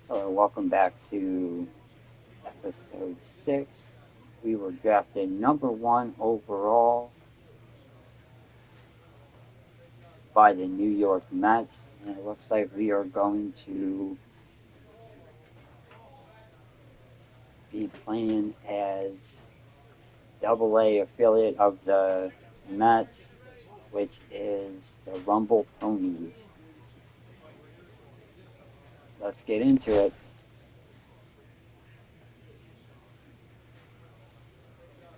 Hello, welcome back to episode 6. We were drafted number 1 overall by the New York Mets, and it looks like we are going to be playing as AA affiliate of the Mets, which is the Rumble Ponies. Let's get into it.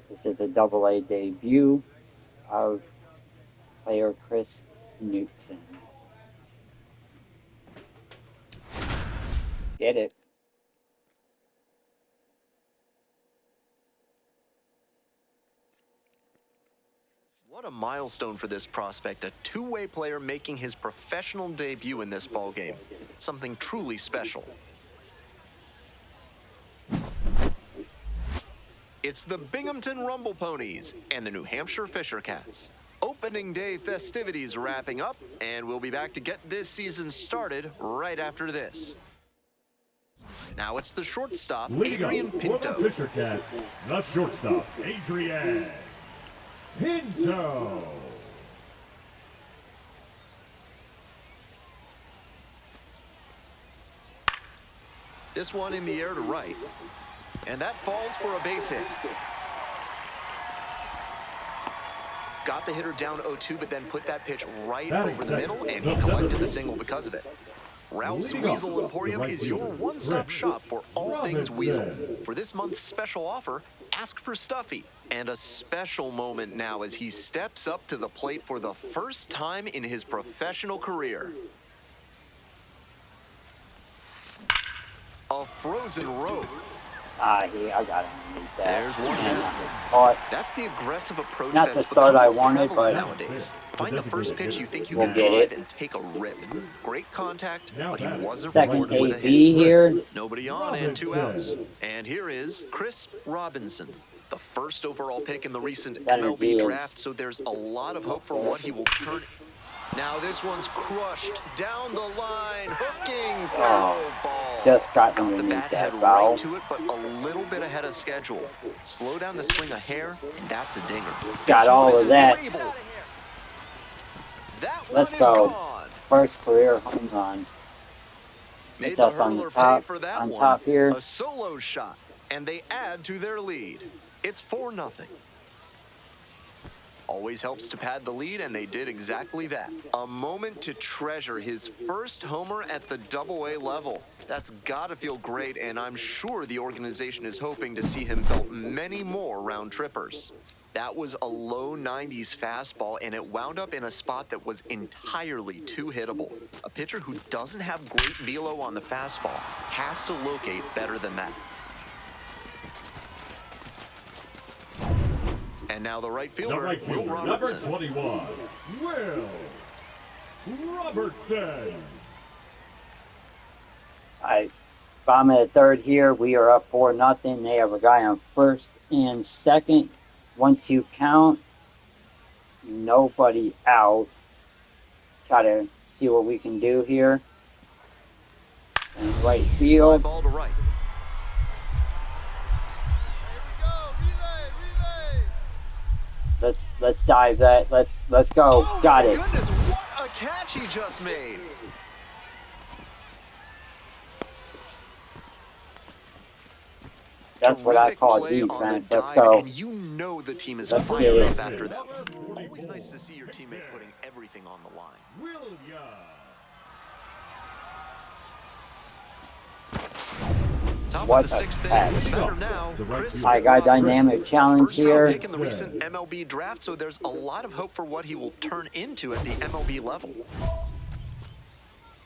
This is a AA debut of player Chris Knutson. Get it. What a milestone for this prospect, a two-way player making his professional debut in this ballgame. Something truly special. It's the Binghamton Rumble Ponies and the New Hampshire Fisher Cats. Opening day festivities wrapping up, and we'll be back to get this season started right after this. Now it's the shortstop, Adrian Pinto. For the Fisher Cats, the shortstop, Adrian Pinto. This one in the air to right. And that falls for a base hit. Got the hitter down 0-2, but then put that pitch right over the middle, and he collected the single because of it. Ralph's Weasel Emporium is your one-stop shop for all things Weasel. For this month's special offer, ask for Stuffy. And a special moment now as he steps up to the plate for the first time in his professional career. A frozen rope. I got him underneath that. There's one caught. That's the aggressive approach Not that's the start I become wanted, prevalent but nowadays. Find the first pitch you think you We'll can get drive it. and take a rip. Great contact, but he wasn't second rewarded with a hit. AB here. Nobody on and 2 outs. And here is Chris Robinson, the first overall pick in the recent Better MLB deals. draft, so there's a lot of hope for what he will turn. Now this one's crushed down the line, hooking foul ball. Just got The underneath bat that head foul. right to it, but a little bit ahead of schedule. Slow down the swing a hair, and that's a dinger. Got This all one of is that. labeled. That Let's one go. is gone. First career home run. Made It's the us on the hurdler pay top. for that On one. top here. A solo shot, and they add to their lead. It's 4-0. Always helps to pad the lead, and they did exactly that. A moment to treasure his first homer at the AA level. That's gotta feel great, and I'm sure the organization is hoping to see him belt many more round trippers. That was a low 90s fastball, and it wound up in a spot that was entirely too hittable. A pitcher who doesn't have great velo on the fastball has to locate better than that. And now the right fielder, Will Robertson. Number 21, Will Robertson. Bottom of the third here. We are up 4-0. They have a guy on first and second. 1-2 count. Nobody out. Try to see what we can do here. And right Fly field. ball to right. Let's dive that. Let's go. Oh, Got my it. Goodness, what a catch he just made. That's what I Terrific call play on the defense. Let's dive, go. And you know the team is Let's fired get it. up after that. Always nice to see your teammate putting everything on the line. Williams. Top What of the a sixth catch. inning. Better now, Chris I got Robinson. dynamic challenge First round here. pick in the recent MLB draft, so there's a lot of hope for what he will turn into at the MLB level.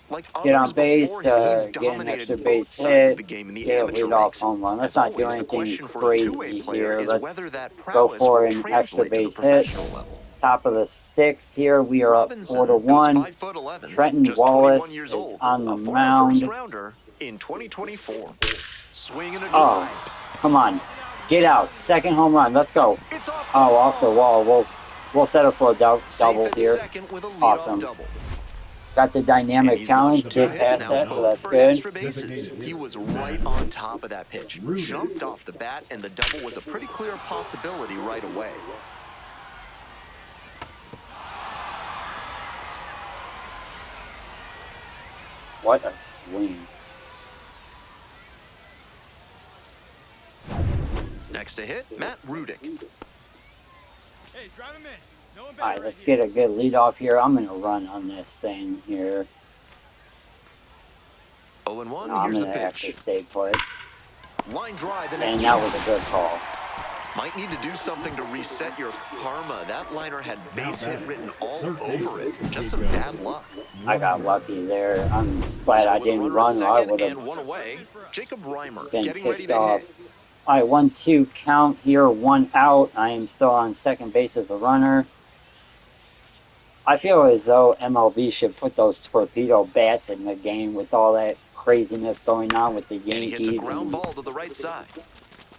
Like Get on others base, before him, he get an dominated extra both base sides hit, of the game in the get a amateur leadoff ranks. home run. Let's As not do always, the anything question for a two-way crazy player here. is Let's whether that go prowess for will an extra translate to the base hit. professional level. Top of the sixth here. We are up Robinson 4-1. goes 5'11", Trenton just 21 Wallace years is old, on the a former mound. first-rounder in 2024. Swing and a Oh, drive. come on. Get out. Second home run. Let's go. It's off Oh, off the wall. We'll settle for a double Safe at here. second with a leadoff Awesome. double. got the And dynamic he's notched challenge, 2 get hits past now, that, so hoping that's for good. extra bases. He was right on top of that pitch. Jumped off the bat, and the double was a pretty clear possibility right away. What a swing. Next to hit, Matt Rudick. Hey, drive him in. No one All right, let's get a good lead off here. I'm going to run on this thing here. 0-1, No, I'm here's the going to actually pitch. stay put. Line drive, and it's And that was a good call. Might need to do something to reset your karma. That liner had base hit written all over it. Just some bad luck. I got lucky there. I'm glad I with a didn't runner run, at or I second would and have one away. Jacob Reimer been getting ready kicked to off. hit. All right, 1-2 count here, 1 out. I am still on second base as a runner. I feel as though MLB should put those torpedo bats in the game with all that craziness going on with the And he hits a Yankees. ground And ball to the right side.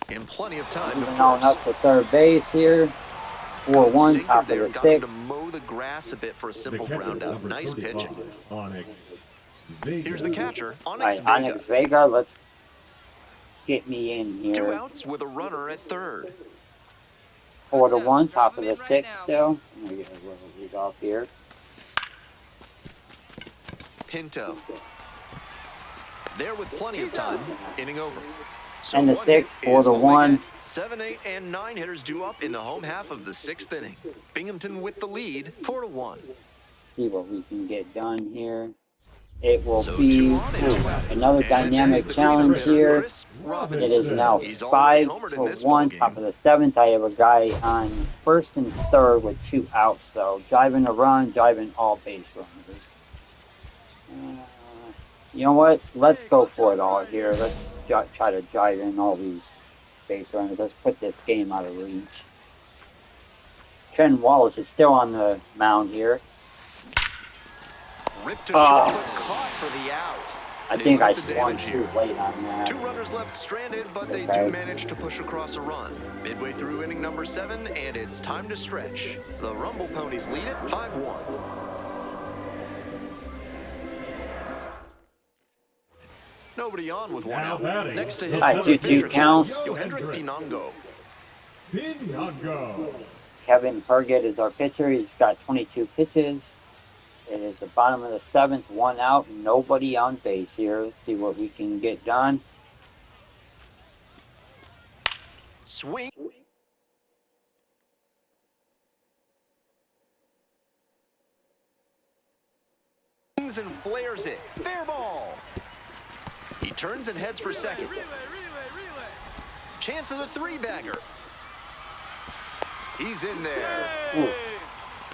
In plenty of time to moving on up first. to third base here. Good 4-1, sinker top of there. the Got him to 6th. mow the grass a bit for a The simple catcher, ground out. number Nice 35, pitching. Onyx Vega. Here's the catcher, All Onyx right, Vega. Onyx Vega, let's get me in 2 here. outs with a runner at third. 4-1, top of the 6th still. I'm going to get a little lead off here. Pinto. There with plenty of time. Inning over. So And the 1 hit 6th, is what we 4-1. get. 7, 8, and 9 hitters due up in the home half of the 6th inning. Binghamton with the lead, 4-1. See what we can get done here. It will So be 2 on and 2 out. another And dynamic next, the cleanup challenge hitter, here. Chris It Robinson. is now He's already homered in this 5-1, ballgame. top of the 7th. I have a guy on first and third with 2 outs, so driving a run, driving all base runners. You know what? Let's go for it all here. Let's try to drive in all these base runners. Let's put this game out of reach. Ken Wallace is still on the mound here. Ripped to short, but caught for the out. I They think I limit the swung damage too here. late on that. 2 runners left stranded, but they Okay. do manage to push across a run. Midway through inning number 7, and it's time to stretch. The Rumble Ponies lead it 5-1. Nobody on with 1 Now out. batting. Next to All hit, right, center 2-2 fielder, count. Yohendrick Pinongo. Pinongo. Kevin Herget is our pitcher. He's got 22 pitches. It is the bottom of the 7th, 1 out, nobody on base here. Let's see what we can get done. Swing. And flares it. Fair ball. He turns and heads for second. Relay. Chance at a 3-bagger. He's in there. Ooh,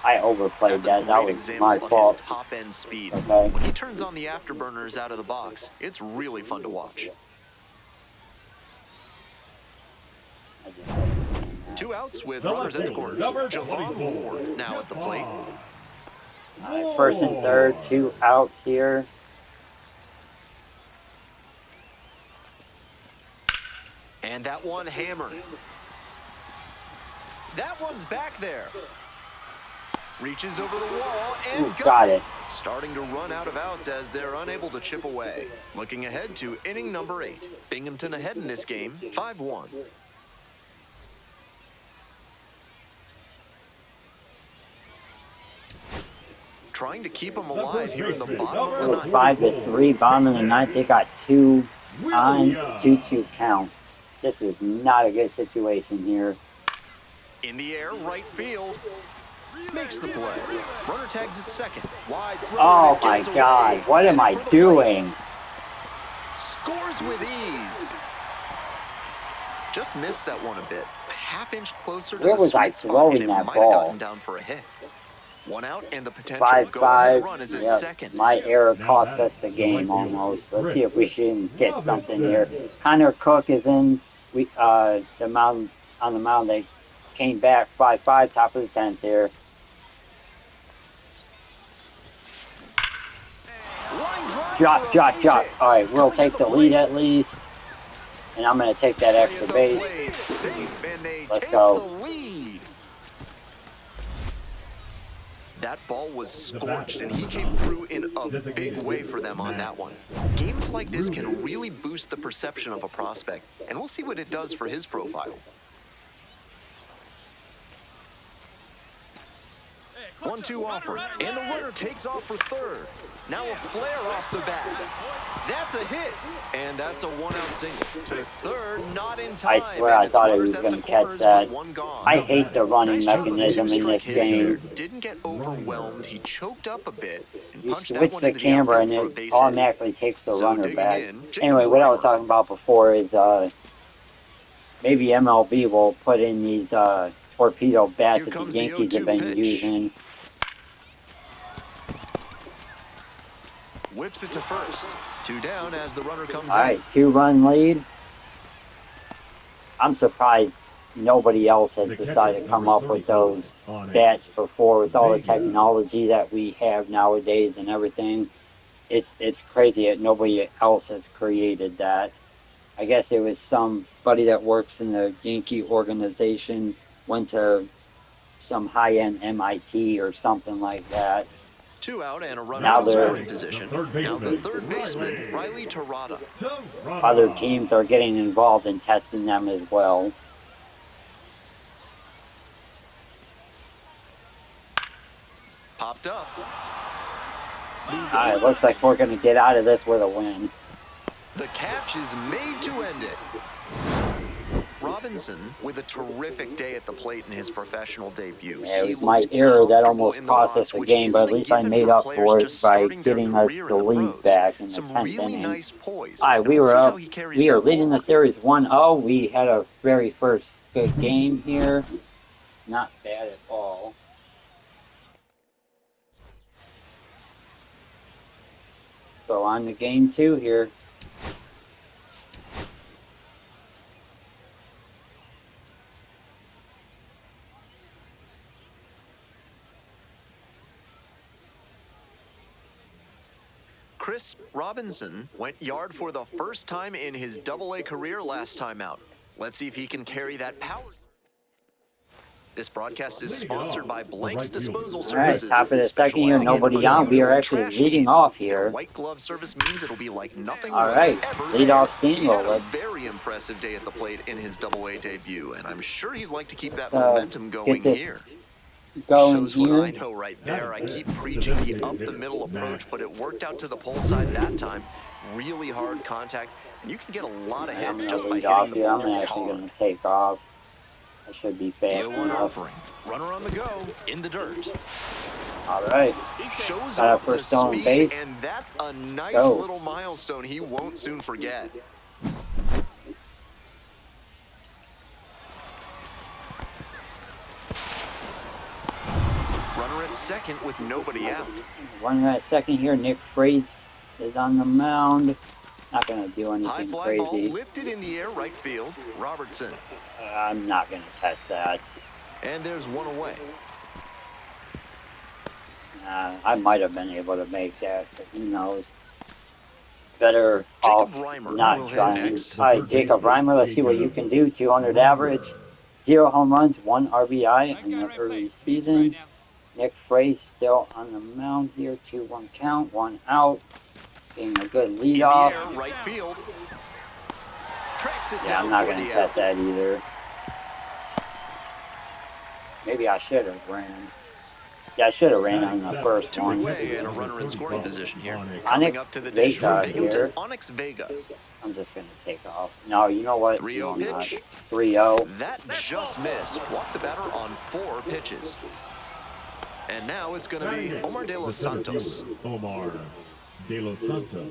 I overplayed That's a that. That great was example my of fault. his top-end speed. Okay. When he turns on the afterburners out of the box, it's really fun to watch. I just overplayed that. 2 outs with The runners at the left corners. fielder, number Javon 24, Ward now at the plate. All right, first and third, 2 outs here. And that one hammered. That one's back there. Reaches over the wall and Ooh, got it. Starting to run out of outs as they're unable to chip away. Looking ahead to inning number 8. Binghamton ahead in this game, 5-1. Trying to keep them alive here in the bottom of the Ooh, ninth. 5-3, bottom of the 9th. They got 2 on, 2-2 count. This is not a good situation here. In the air, right field. Makes the play. Runner tags at second. Wide throw. Oh and it my gets God, away. what am I Headed for the plate. doing? Scores with ease. Just missed that one a bit. A half-inch closer to Where the was I sweet spot, throwing and it that might ball? have gotten down for a hit. 1 out, and the potential 5-5. go-ahead run is at Yep. second. My error cost us the game almost. Let's see if we can get something here. Connor Cook is in. We the mound on the mound. They came back 5-5, top of the 10th here. Line drive Drop, for a drop, base drop. hit. All right, we'll Going to take the the lead plate. at least. And I'm going to take that extra At the base. plate, safe, and they Let's take go. the lead. That ball was scorched, and he came through in a big way for them on that one. Games like this can really boost the perception of a prospect, and we'll see what it does for his profile. 1-2 offer, and the runner takes off for third. Now a flare off the bat. That's a hit, and that's a one-out single. To third, not in time. I swear I thought he was going to catch that. I hate the running mechanism in this game. Didn't get overwhelmed. He choked up a bit. You switch the camera and it automatically takes the runner back. Anyway, what I was talking about before is maybe MLB will put in these torpedo bats that the Yankees have been using. Whips it to first. 2 down as the runner comes in. All right, 2-run lead. I'm surprised nobody else has decided to come up with those bats before, with all the technology that we have nowadays and everything. It's crazy that nobody else has created that. I guess it was somebody that works in the Yankee organization, went to some high-end MIT or something like that. 2 out and a runner Now in scoring position. Now the third baseman, Riley Terada. Other teams are getting involved in testing them as well. Popped up. Alright, looks like we're going to get out of this with a win. The catch is made to end it. Robinson with a terrific day at the plate in his professional debut. Yeah, it was my error that almost cost us the game, but at least I made up for it by getting us the lead back in the 10th inning. Alright, we were up. We are leading the series 1-0. We had a very first good game here. Not bad at all. So on to game 2 here. Chris Robinson went yard for the first time in his Double-A career last time out. Let's see if he can carry that power. This broadcast is sponsored by Blank's Disposal Services. Alright, top of the second here, nobody on. We are actually leading off here. White glove service means it'll be like nothing. Alright, lead off single. Let's very impressive day at the plate in his Double-A debut, and I'm sure he'd like to keep that momentum going here. Shows what I know right there. I keep preaching the up-the-middle approach, but it worked out to the pull side that time. Really hard contact, and you can get a lot of hits just by hitting the ball I'm actually going to take off. I should be fast enough. Runner on the go, in the dirt. Alright. Shows Got up for the stolen speed, base. and that's a nice little milestone he won't soon forget. Runner at second with nobody out. Runner at second here. Nick Fraze is on the mound. Not going to do anything fly crazy. Ball lifted in the air, right field. Robertson. I'm not going to test that. And there's one away. I might have been able to make that, but who knows. Better off not trying. Alright, Jacob Reimer, let's see what you can do. 200 average, 0 home runs, 1 RBI in the early season. Nick Fraze still on the mound here. 2-1 count, 1 out. Being a good leadoff. Right field. Yeah, I'm not going to test that either. Maybe I should have ran. Yeah, I should have ran on the first one. And a runner in scoring position here. Onyx Vega here. Onyx Vega. I'm just going to take off. No, you know what? 3-0 pitch. 3-0. That just missed. Walked the batter on 4 pitches. And now it's going to be Omar De Los Santos. Omar De Los Santos.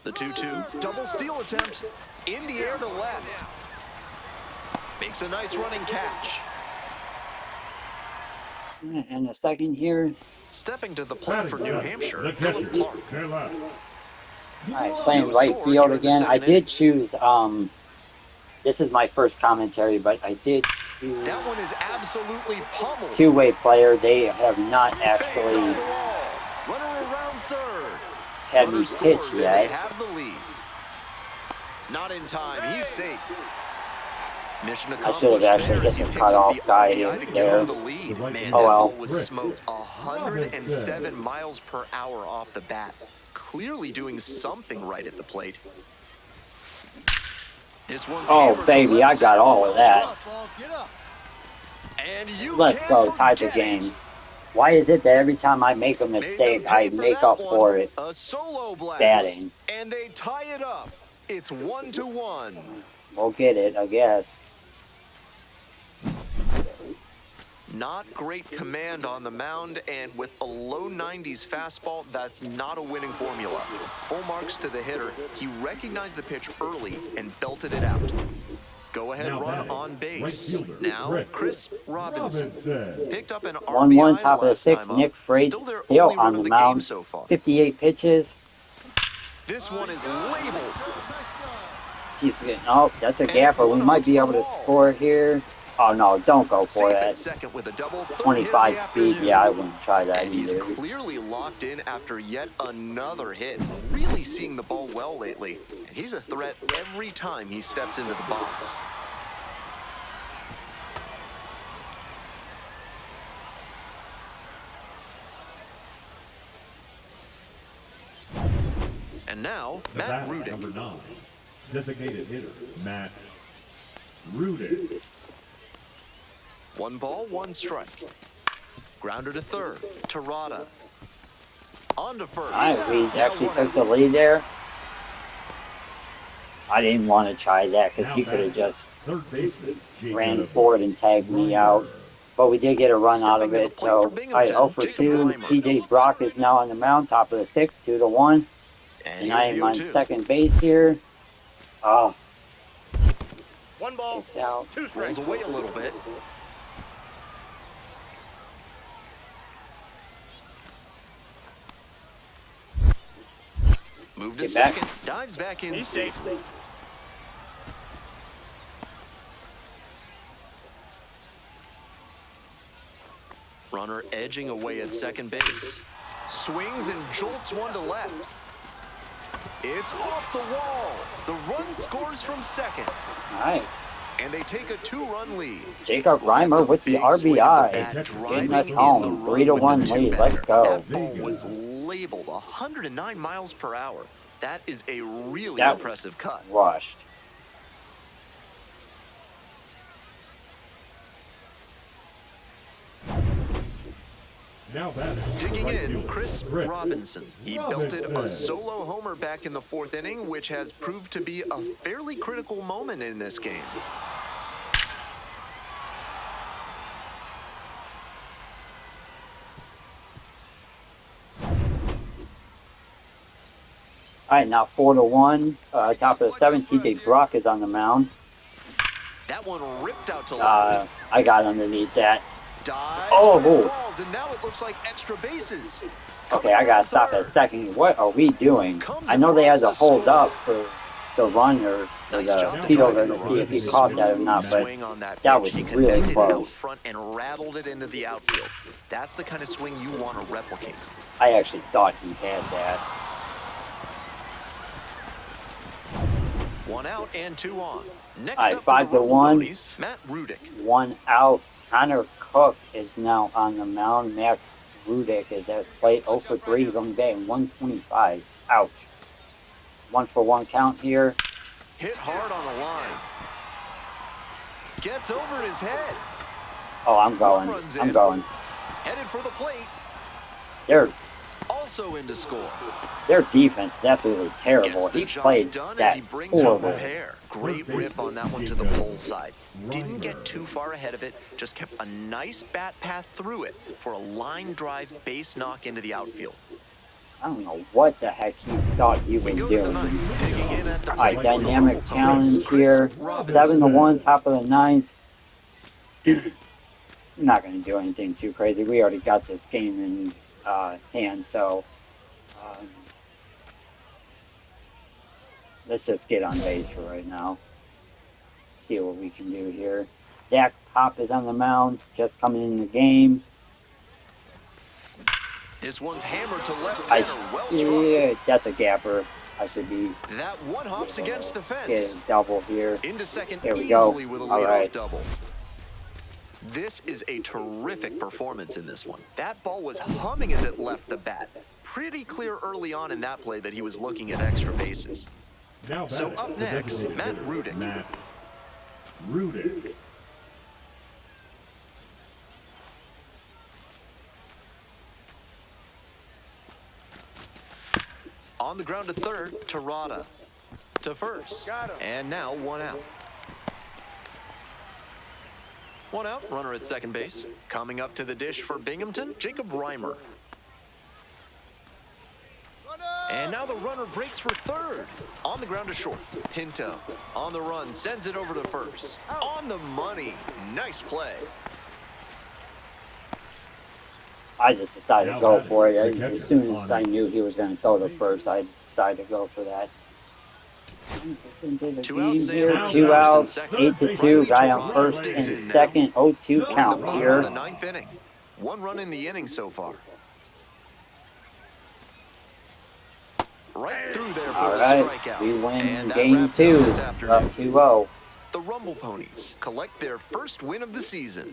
The 2-2 double steal attempt in the air to left. Makes a nice running catch. And a second here. Stepping to the plate for New Hampshire, Philip Clark. Alright, playing right field again. I did choose, this is my first commentary, but I did choose that one is absolutely pummeled. Two-way player. They have not actually Runner around third. had me pitch yet. They have the lead. Not in time. He's safe. Mission I should have accomplished actually there hit as he the picks cutoff up the guy RBI to give there. him the lead. Man, Oh that well. ball was smoked 107 miles per hour off the bat. Clearly doing something right at the plate. This one's Oh hammered to baby, left I got center. all of that. Get up, ball. Get up. And you Let's can't go, tie the forget game. it. Why is it that every time I make a Made them mistake, pay I for make that up one. for it A solo blast. batting? And they tie it up. It's 1-1. We'll get it, I guess. Not great command on the mound, and with a low 90s fastball, that's not a winning formula. Full marks to the hitter. He recognized the pitch early and belted it out. Go ahead run on base. Now, Chris Robinson picked up an 1-1 RBI top of the last sixth. time up. Nick Frazier Still their still only run on of the the game mound. so far. 58 pitches. This one is labeled. He's getting, oh, that's a gapper. We might be able to score here. Oh no, don't go for Safe at that. second with a double. 25 speed, yeah, I wouldn't try that And he's either. clearly locked in after yet another hit. Really seeing the ball well lately. And he's a threat every time he steps into the box. And now, Matt Number Rudick. 9, designated hitter, Matt Rudick. 1 ball, 1 strike. Grounder to third. Terada. On to first. Alright, we Now actually 1 took out. the lead there. I didn't want to try that because Now he could have batting, just third baseman, ran Jacob forward and tagged me out. But we did get a run out of Stepping to it, the plate so for I Binghamton, 0 for Jacob 2. Reimer. TJ Brock is now on the mound, top of the sixth, 2-1. And I here's am the on 0-2. second base here. Oh, 1 ball. kicked out. 2 strikes. Rolls away a little bit. Move to Get back. second. Dives back in safely. Runner edging away at second base. Swings and jolts one to left. It's off the wall. The run scores from second. Alright, And they take a 2-run lead. Jacob Well, that's a Reimer with the big swing of the RBI. bat, driving Getting us in home. the run 3-1 with the lead. Let's two-bagger. go. That ball was labeled 109 miles per hour. That is a really That was impressive cut. rushed. Now batting, Digging right in, fielder, Chris Chris Robinson. He belted a Robinson. solo homer back in the 4th inning, which has proved to be a fairly critical moment in this game. Alright, now 4-1. Top of the seventh, TJ Brock is on the mound. That one ripped out to left. I got underneath that. Dives, Oh, but it oh. falls, and now it looks like extra bases. Okay, I gotta stop at second. What are we doing? I know they had to hold up for the run or Nice the job fielder driving to the see run. if he caught that or not, but Swing on that that pitch. was He really connected out close. front and rattled it into the outfield. That's the kind of swing you want to replicate. I actually thought he had that. 1 out and 2 on. Next Alright, up for the 5-1. Rumble Matt Rudick. 1 out. Connor Cook is now on the mound. Matt Rudick is at plate 0 for 3. He's only batting 125. Ouch. 1-for-1 count here. Hit hard on the line. Gets over his head. Oh, I'm going. Runs I'm in. going. Headed for the plate. Their Also in to score. defense is absolutely terrible. Gets the He job played done as that he brings home horrible. a pair. Great rip on that one to the pole side. Didn't get too far ahead of it. Just kept a nice bat path through it for a line drive base knock into the outfield. I don't know what the heck he thought he We was go to the doing. ninth. Digging in at the Alright, plate. dynamic challenge Chris here. Robinson. 7-1, top of the ninth. Not going to do anything too crazy. We already got this game in hand, so let's just get on base for right now. See what we can do here. Zach Pop is on the mound, just coming in the game. This one's hammered to left center. Well struck. Yeah, that's a gapper. I should be That one hops against the getting fence. a double here. Into second There we go. easily with a All leadoff right. double. This is a terrific performance in this one. That ball was humming as it left the bat. Pretty clear early on in that play that he was looking at extra bases. Now So batting, up the next, designated Matt hitter, Rudick. Matt Rudick. On the ground to third, Terada. To first. And now 1 out. 1 out, runner at second base. Coming up to the dish for Binghamton, Jacob Reimer. And now the runner breaks for third. On the ground to short, Pinto. On the run, sends it over to first. On the money. Nice play. I just decided to go for it. As soon as I knew he was going to throw to first, I decided to go for that. Into the 2 game outs, here. Sam. 2 outs, Second. 8-2. Guy on Riley first Dixon and now. second. 0-2 We're in the count bottom here. of the ninth inning. 1 run in the inning so far. Right through there for All the right, strikeout. we win And that game wraps it 2. up this Up afternoon. 2-0. The Rumble Ponies collect their first win of the season.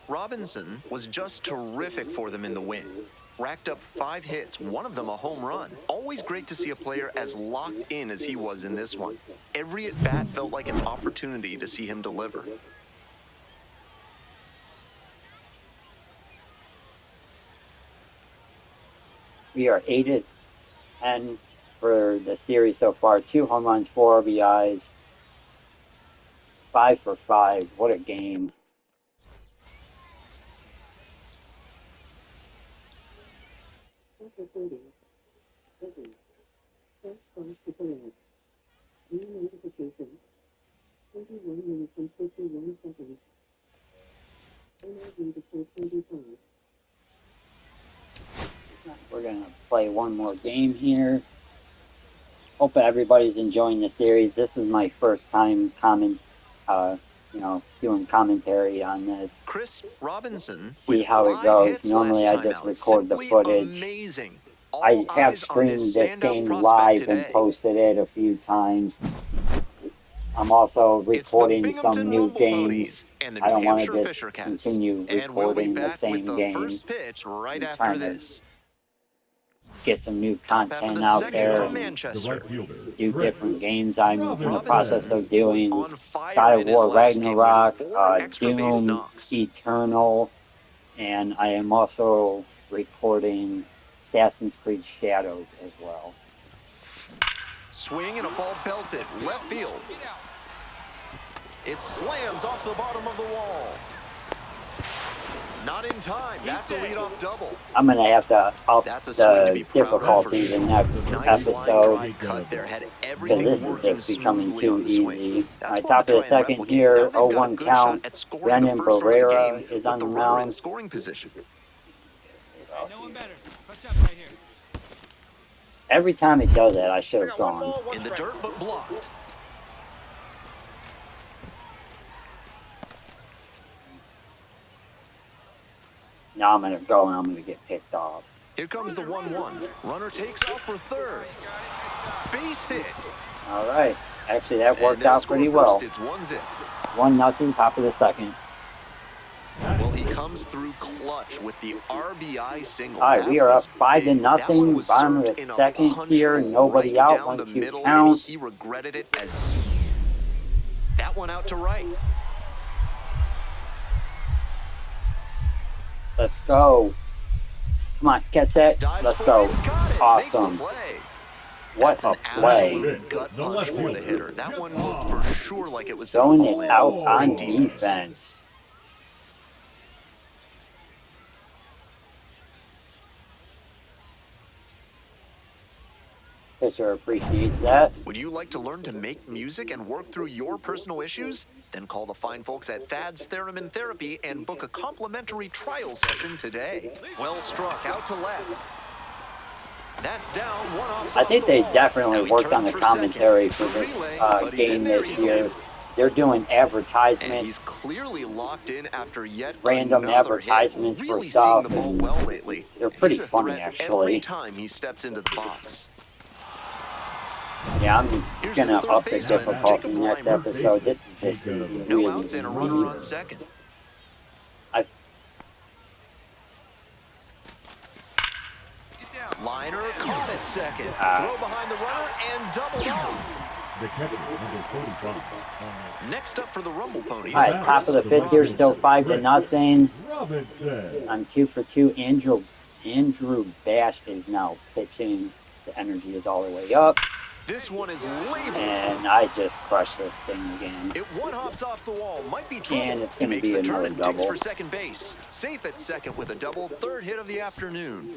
Robinson was just terrific for them in the win. Racked up 5 hits, one of them a home run. Always great to see a player as locked in as he was in this one. Every at-bat felt like an opportunity to see him deliver. We are 8-10 for the series so far. 2 home runs, 4 RBIs, 5 for 5. What a game! We're gonna play one more game here. Hope everybody's enjoying the series. This is my first time doing commentary on this. Chris Robinson See with how it 5 goes. hits Normally last I time just out. record the Simply footage. Amazing. I All have eyes on this streamed this standout game prospect live and today. posted it a few times. I'm also It's the recording some Binghamton new Rumble games. Ponies and the I New don't want to Hampshire just Fisher Cats. continue And we'll be recording the back with same the game. first pitch right I'm after trying to this. get some new Top half of content the out second there from and The Manchester. right fielder, do Chris different games. I'm in the Robinson. process of Was doing on fire God of in his War last game with Ragnarok, 4 extra base Doom knocks. Eternal, and I am also recording Assassin's Creed Shadows as well. Swing and a ball belted left field. It slams off the bottom of the wall. Not in time. That's a leadoff double. I'm going to have to up That's a swing to be the proud of for difficulty the sure. next Nice line episode drive cut there. Had because everything this is working just becoming smoothly on too the swing. easy. That's My one top to of the try and second replicate. here, Now they've got a 0-1 good shot count. at scoring the Brandon first run of the Barrera game is with on the the runner in mound. scoring position. Hey, no one better. Touch up right here. Every time it does that, I should have gone. In the dirt, but blocked. Now I'm going to go and I'm going to get picked off. Here comes the 1-1. Runner takes off for third. Base hit. All right. Actually, that And worked they'll out score pretty first. well. It's 1-0. 1-0, top of the second. Well, he comes through clutch with the RBI single. All right, we are up 5-0. That one was Bottom of the served in a second punch here. bowl Nobody right out. down the 1-2 middle, count. and he regretted it as that one out to right. Let's go. Come on, catch that. Dives Let's for go. it, got it, Awesome. makes the play. What That's a an play. absolute gut The punch left for the fielder, hitter. That one looked for sure like it was Throwing going to it fall in. out on Great defense. Pitcher appreciates that. Would you like to learn to make music and work through your personal issues? Then call the fine folks at Thad's Theremin Therapy and book a complimentary trial session today. Well struck, out to left. That's down, one off. I think they definitely worked on the commentary for this game this year. They're doing And he's advertisements, clearly locked in after yet random another hit. advertisements for Really seeing stuff, the ball and well lately. they're pretty He's a funny, threat actually. every time he steps into the box. Yeah, I'm Here's the gonna third up the baseman, difficulty Jacob next Reimer. episode. This is just Jacob. No really, outs and a runner on really. second. I Get down. Liner caught at second. Ah. Throw behind the runner and doubled off. The catcher, number 45. Next up for the Rumble Ponies. All right, top of the fifth here, still 5-0. Robinson. I'm 2 for 2. Andrew Bash is now pitching. His energy is all the way up, This one is labeled. and I just crushed this thing again. It one hops off the wall. Might be trouble. And it's He gonna makes be the turn another and digs double. for second base. Safe at second with a double. Third hit of the afternoon.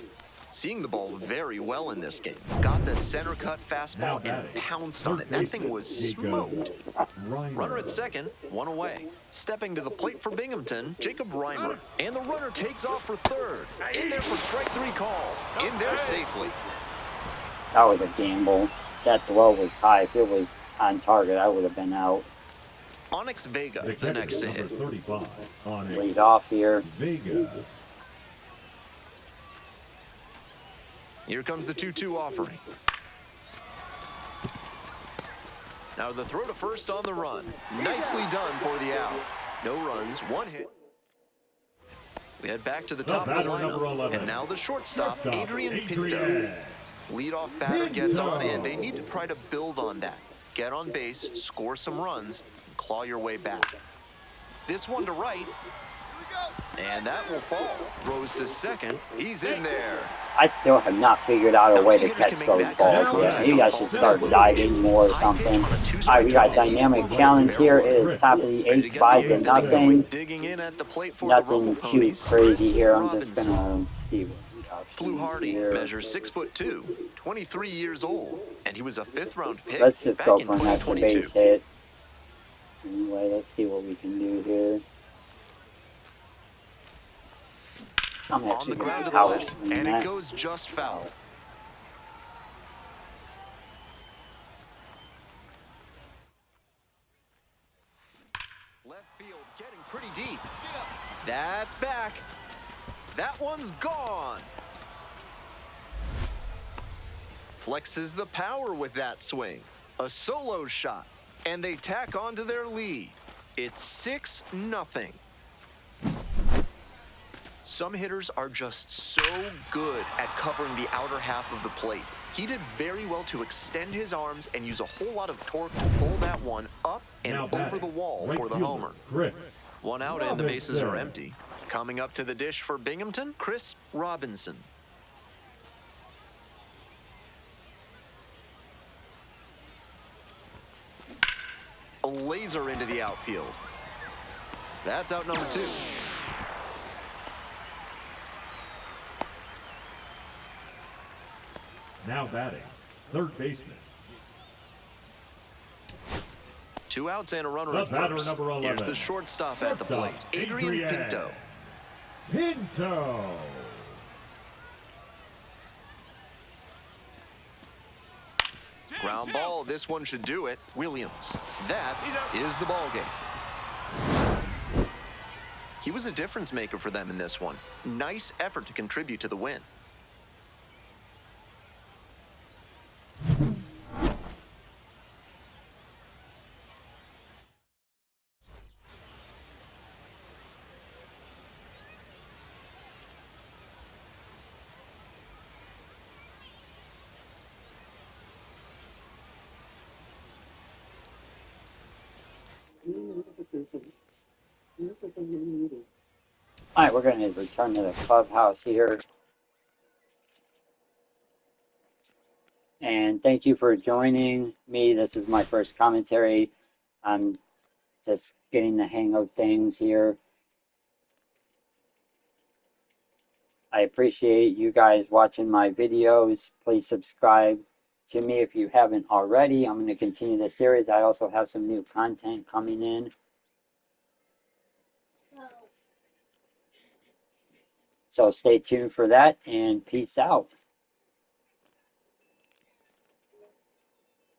Seeing the ball very well in this game. Got the center cut fastball and pounced on it. That thing was smoked. Runner at second, one away. Stepping to the plate for Binghamton, Jacob Reimer. And the runner takes off for third. In there for strike three call. In there safely. That was a gamble. That throw was high. If it was on target, I would have been out. Onyx Vega, The the catcher, next to number hit. 35. On Lead off here. Vega. Here comes the 2-2 offering. Now the throw to first on the run. Nicely done for the out. No runs, one hit. We head back to the top of the batter, number lineup. 11. And now the shortstop, Adrian Pinto. Adrian. Leadoff batter gets on, and they need to try to build on that. Get on base, score some runs, and claw your way back. This one to right, and that will fall. Throws to second. He's in there. I still have not figured out a way to catch those balls yet. Maybe I should start diving more or something. All right, we got dynamic challenge here. It is top of the Ready to eighth, get 5-0. Digging in at the plate for the Nothing Rumble too Ponies. crazy here. I'm Chris just Robinson. gonna see what the Flew options Hardy here. measures 6'2", 23 years old, and he was a fifth-round pick Let's just back go in for an extra 2022. base hit. Anyway, let's see what we can do here. I'm On actually the going ground to to the power left, swing and that. it goes just foul. Left field getting pretty deep. That's back. That one's gone. Flexes the power with that swing. A solo shot, and they tack on to their lead. It's 6-0. Some hitters are just so good at covering the outer half of the plate. He did very well to extend his arms and use a whole lot of torque to pull that one up and Now over batting, the wall right for the fielder, homer. Chris. One out and the bases are Robinson. empty. Coming up to the dish for Binghamton, Chris Robinson. A laser into the outfield. That's out number 2. Now batting, third baseman. 2 outs and a runner The at batter, first. number 11. Here's the shortstop at the plate, Shortstop, Adrian Adrian. Pinto. Pinto. Ground ball, this one should do it. Williams. That is the ball game. He was a difference maker for them in this one. Nice effort to contribute to the win. All right, we're going to return to the clubhouse here. And thank you for joining me. This is my first commentary. I'm just getting the hang of things here. I appreciate you guys watching my videos. Please subscribe to me if you haven't already. I'm going to continue the series. I also have some new content coming in. So stay tuned for that, and peace out.